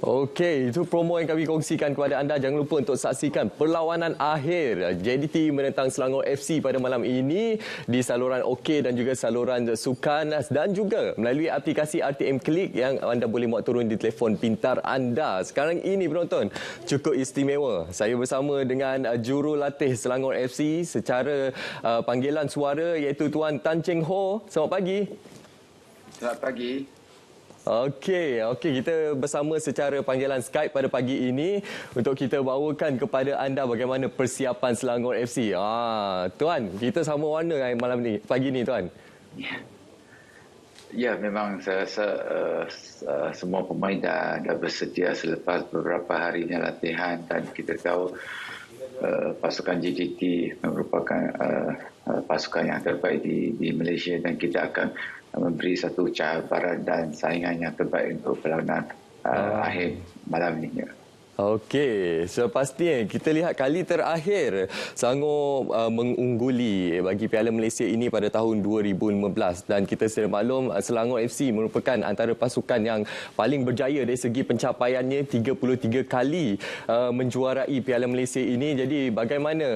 Okey, itu promo yang kami kongsikan kepada anda. Jangan lupa untuk saksikan perlawanan akhir JDT menentang Selangor FC pada malam ini di saluran OK dan juga saluran sukan dan juga melalui aplikasi RTM Klik yang anda boleh muat turun di telefon pintar anda. Sekarang ini penonton, cukup istimewa. Saya bersama dengan jurulatih Selangor FC secara panggilan suara iaitu Tuan Tan Cheng Ho. Selamat pagi. Selamat pagi. Okey, kita bersama secara panggilan Skype pada pagi ini untuk kita bawakan kepada anda bagaimana persiapan Selangor FC. Tuan, kita sama warna malam ni, pagi ni tuan. Ya, memang saya rasa semua pemain dah bersedia selepas beberapa harinya latihan, dan kita tahu pasukan JDT merupakan pasukan yang terbaik di Malaysia, dan kita akan memberi satu cabaran dan saingan yang terbaik untuk perlawanan akhir malam ini. Okey, sepastinya kita lihat kali terakhir Selangor mengungguli bagi Piala Malaysia ini pada tahun 2015, dan kita sedia maklum Selangor FC merupakan antara pasukan yang paling berjaya dari segi pencapaiannya, 33 kali menjuarai Piala Malaysia ini. Jadi bagaimana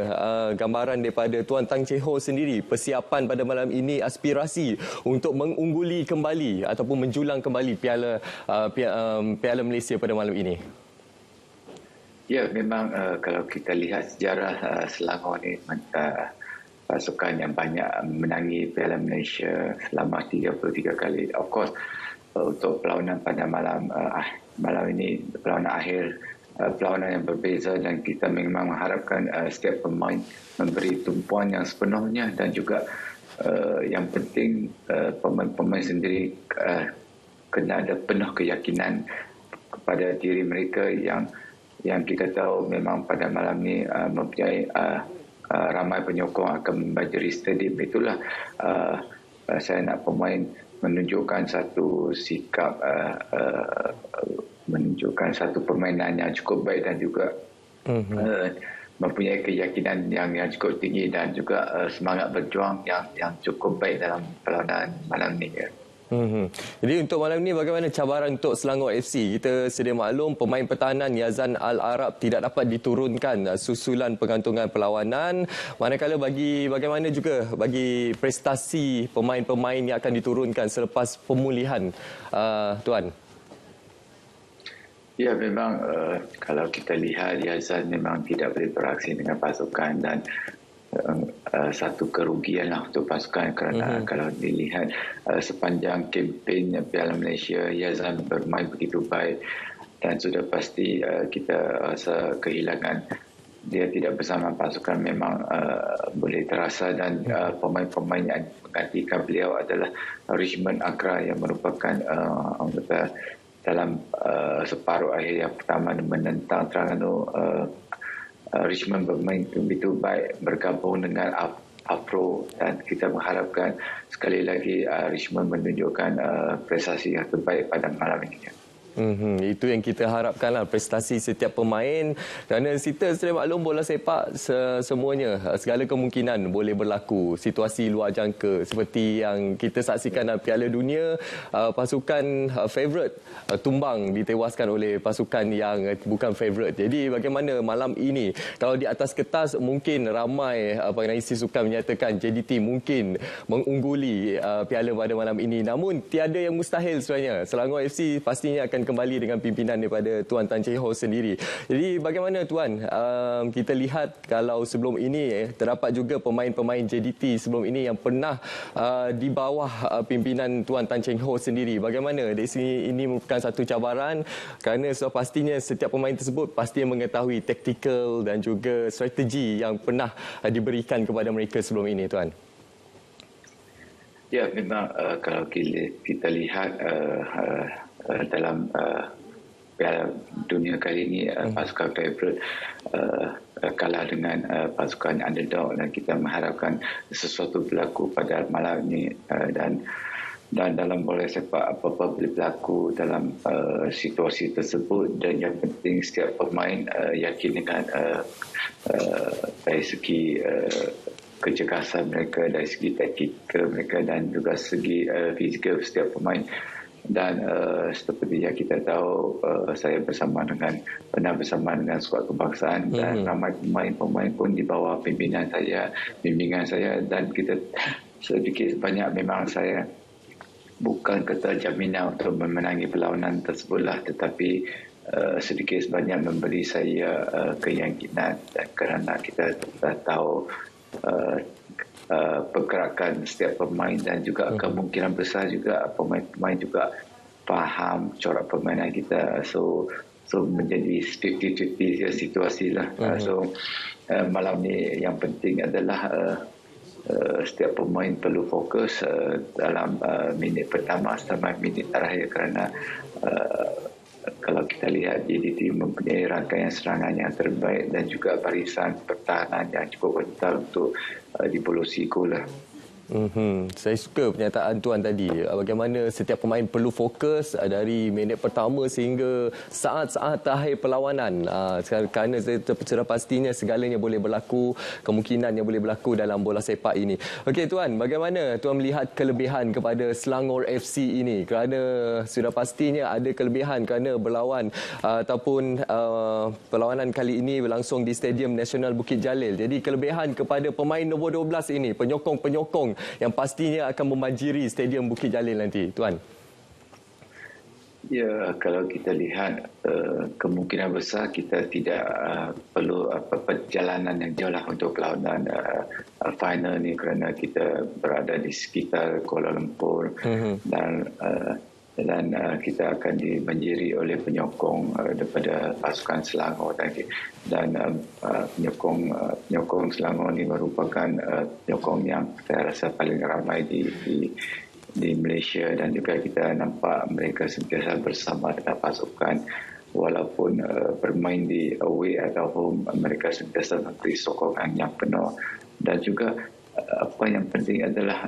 gambaran daripada Tuan Tan Cheng Ho sendiri, persiapan pada malam ini, aspirasi untuk mengungguli kembali ataupun menjulang kembali Piala Malaysia pada malam ini? Ya, memang kalau kita lihat sejarah Selangor ni, pasukan yang banyak menangi Piala Malaysia selama 33 kali. Of course, untuk perlawanan pada malam ini, perlawanan akhir, perlawanan yang berbeza, dan kita memang mengharapkan setiap pemain memberi tumpuan yang sepenuhnya, dan juga yang penting pemain-pemain sendiri kena ada penuh keyakinan kepada diri mereka yang kita tahu memang pada malam ni mempunyai ramai penyokong akan menjadi stadium. Itulah saya nak pemain menunjukkan satu sikap, menunjukkan satu permainan yang cukup baik, dan juga mempunyai keyakinan yang cukup tinggi, dan juga semangat berjuang yang cukup baik dalam perlawanan malam ni. Jadi untuk malam ni bagaimana cabaran untuk Selangor FC? Kita sedia maklum pemain pertahanan Yazan Al-Arab tidak dapat diturunkan susulan pengantungan perlawanan. Manakala bagaimana juga bagi prestasi pemain-pemain yang akan diturunkan selepas pemulihan, Tuan? Ya, memang kalau kita lihat Yazan memang tidak boleh beraksi dengan pasukan, dan satu kerugian lah untuk pasukan, kerana kalau dilihat sepanjang kempen Piala Malaysia, Yazan bermain begitu baik, dan sudah pasti kita rasa kehilangan dia tidak bersama pasukan memang boleh terasa, dan pemain-pemain yang menggantikan beliau adalah Richmond Akra yang merupakan anggota dalam separuh akhir yang pertama menentang Terengganu. Richmond bermain begitu baik bergabung dengan Afro, dan kita mengharapkan sekali lagi Richmond menunjukkan prestasi yang terbaik pada malam ini. Itu yang kita harapkanlah, prestasi setiap pemain, kerana kita sedia maklum bola sepak semuanya segala kemungkinan boleh berlaku, situasi luar jangka seperti yang kita saksikan dalam Piala Dunia, pasukan favourite tumbang, ditewaskan oleh pasukan yang bukan favourite. Jadi bagaimana malam ini? Kalau di atas kertas mungkin ramai penganalisis sukan menyatakan JDT mungkin mengungguli piala pada malam ini, namun tiada yang mustahil sebenarnya. Selangor FC pastinya akan kembali dengan pimpinan daripada Tuan Tan Cheng Ho sendiri. Jadi bagaimana Tuan, kita lihat kalau sebelum ini terdapat juga pemain-pemain JDT sebelum ini yang pernah di bawah pimpinan Tuan Tan Cheng Ho sendiri. Bagaimana dari sini, ini merupakan satu cabaran kerana pastinya setiap pemain tersebut pasti mengetahui taktikal dan juga strategi yang pernah diberikan kepada mereka sebelum ini, Tuan. Ya, memang kalau kita lihat dalam Piala Dunia kali ini, pasukan favourite kalah dengan pasukan underdog, dan kita mengharapkan sesuatu berlaku pada malam ini, dan dalam bola sepak apa-apa boleh berlaku dalam situasi tersebut, dan yang penting setiap pemain yakin dengan dari segi kecergasan mereka, dari segi taktikal mereka, dan juga segi fizikal setiap pemain Dan seperti yang kita tahu, saya pernah bersama dengan skuad kebangsaan dan ramai pemain-pemain pun di bawah bimbingan saya, dan kita sedikit banyak memang saya bukan kata jaminan untuk memenangi perlawanan tersebutlah, tetapi sedikit sebanyak memberi saya keyakinan, kerana kita tahu pergerakan setiap pemain dan juga kemungkinan besar juga pemain-pemain juga faham corak permainan kita, so menjadi 50-50 situasi lah. So malam ni yang penting adalah setiap pemain perlu fokus dalam minit pertama sampai minit terakhir, kerana kalau kita lihat JDT mempunyai rangkaian serangan yang terbaik dan juga barisan pertahanan yang cukup kental untuk dibolosi gol lah. Saya suka pernyataan Tuan tadi, bagaimana setiap pemain perlu fokus dari minit pertama sehingga saat-saat akhir perlawanan, kerana sudah pastinya segalanya boleh berlaku, kemungkinan yang boleh berlaku dalam bola sepak ini. Okey Tuan, bagaimana Tuan melihat kelebihan kepada Selangor FC ini, kerana sudah pastinya ada kelebihan kerana berlawan ataupun perlawanan kali ini berlangsung di Stadium Nasional Bukit Jalil. Jadi kelebihan kepada pemain nombor 12 ini, penyokong-penyokong yang pastinya akan memanjiri Stadium Bukit Jalil nanti, Tuan. Ya, kalau kita lihat kemungkinan besar kita tidak perlu perjalanan yang jauh lah untuk perlawanan final ni, kerana kita berada di sekitar Kuala Lumpur dan kita akan dibanjiri oleh penyokong daripada pasukan Selangor dan penyokong Selangor ini merupakan penyokong yang saya rasa paling ramai di Malaysia, dan juga kita nampak mereka sentiasa bersama dengan pasukan walaupun bermain di away atau home, mereka sentiasa memberi sokongan yang penuh. Dan juga apa yang penting adalah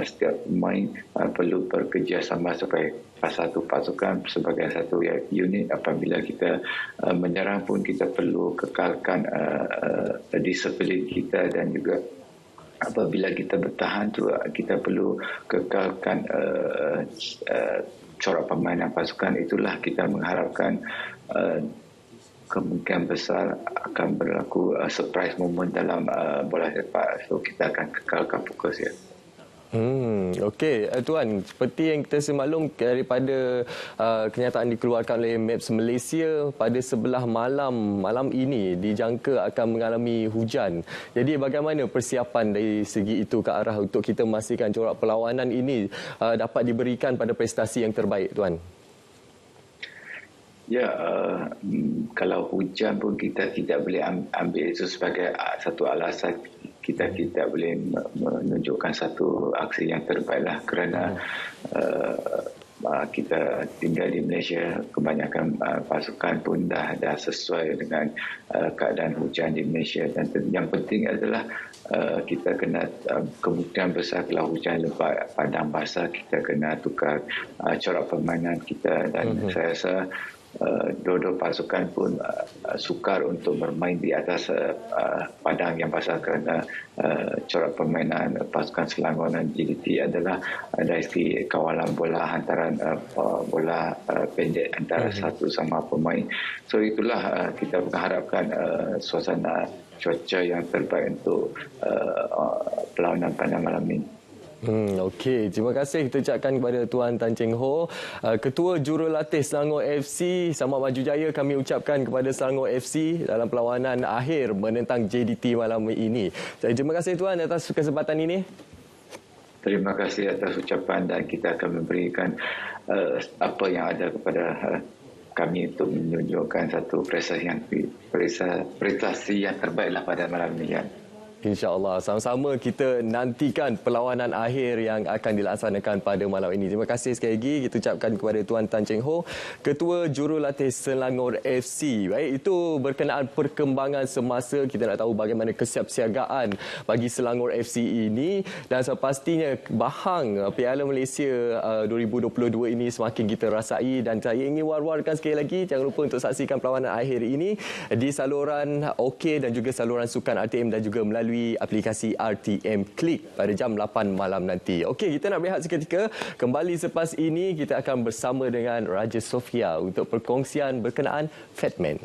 setiap pemain perlu bekerjasama sebagai satu pasukan, sebagai satu unit. Apabila kita menyerang pun kita perlu kekalkan disiplin kita, dan juga apabila kita bertahan tu kita perlu kekalkan corak permainan pasukan. Itulah kita mengharapkan kemungkinan besar akan berlaku surprise moment dalam bola sepak. So kita akan kekalkan fokus ya. Okey, Tuan, seperti yang kita semaklum daripada kenyataan dikeluarkan oleh Maps Malaysia, pada sebelah malam ini dijangka akan mengalami hujan. Jadi bagaimana persiapan dari segi itu ke arah untuk kita memastikan corak perlawanan ini dapat diberikan pada prestasi yang terbaik, Tuan? Ya, kalau hujan pun kita tidak boleh ambil itu sebagai satu alasan kita tidak boleh menunjukkan satu aksi yang terbaiklah, kerana kita tinggal di Malaysia, kebanyakan pasukan pun dah sesuai dengan keadaan hujan di Malaysia, dan yang penting adalah kita kena kemungkinan besar kalau hujan lebat padang basah, kita kena tukar corak permainan kita, dan saya rasa dua-dua pasukan pun sukar untuk bermain di atas padang yang basah, kerana corak permainan pasukan Selangor dan JDT adalah dari segi kawalan bola, hantaran bola pendek antara satu sama pemain. So itulah kita mengharapkan suasana cuaca yang terbaik untuk perlawanan pada malam ini. Okey, terima kasih kita ucapkan kepada Tuan Tan Cheng Ho, Ketua Jurulatih Selangor FC. Selamat maju jaya kami ucapkan kepada Selangor FC dalam perlawanan akhir menentang JDT malam ini. Jadi, terima kasih Tuan atas kesempatan ini. Terima kasih atas ucapan, dan kita akan memberikan apa yang ada kepada kami untuk menunjukkan satu prestasi yang terbaiklah pada malam ini. InsyaAllah. Sama-sama kita nantikan perlawanan akhir yang akan dilaksanakan pada malam ini. Terima kasih sekali lagi kita ucapkan kepada Tuan Tan Cheng Ho, Ketua Jurulatih Selangor FC. Baik, itu berkenaan perkembangan semasa. Kita nak tahu bagaimana kesiapsiagaan bagi Selangor FC ini, dan sepastinya bahang Piala Malaysia 2022 ini semakin kita rasai, dan saya ingin war-warkan sekali lagi, jangan lupa untuk saksikan perlawanan akhir ini di saluran OK dan juga saluran sukan RTM, dan juga melalui melalui aplikasi RTM Click pada jam 8 malam nanti. Okey, kita nak berehat seketika. Kembali selepas ini kita akan bersama dengan Raja Sofia untuk perkongsian berkenaan Fatman.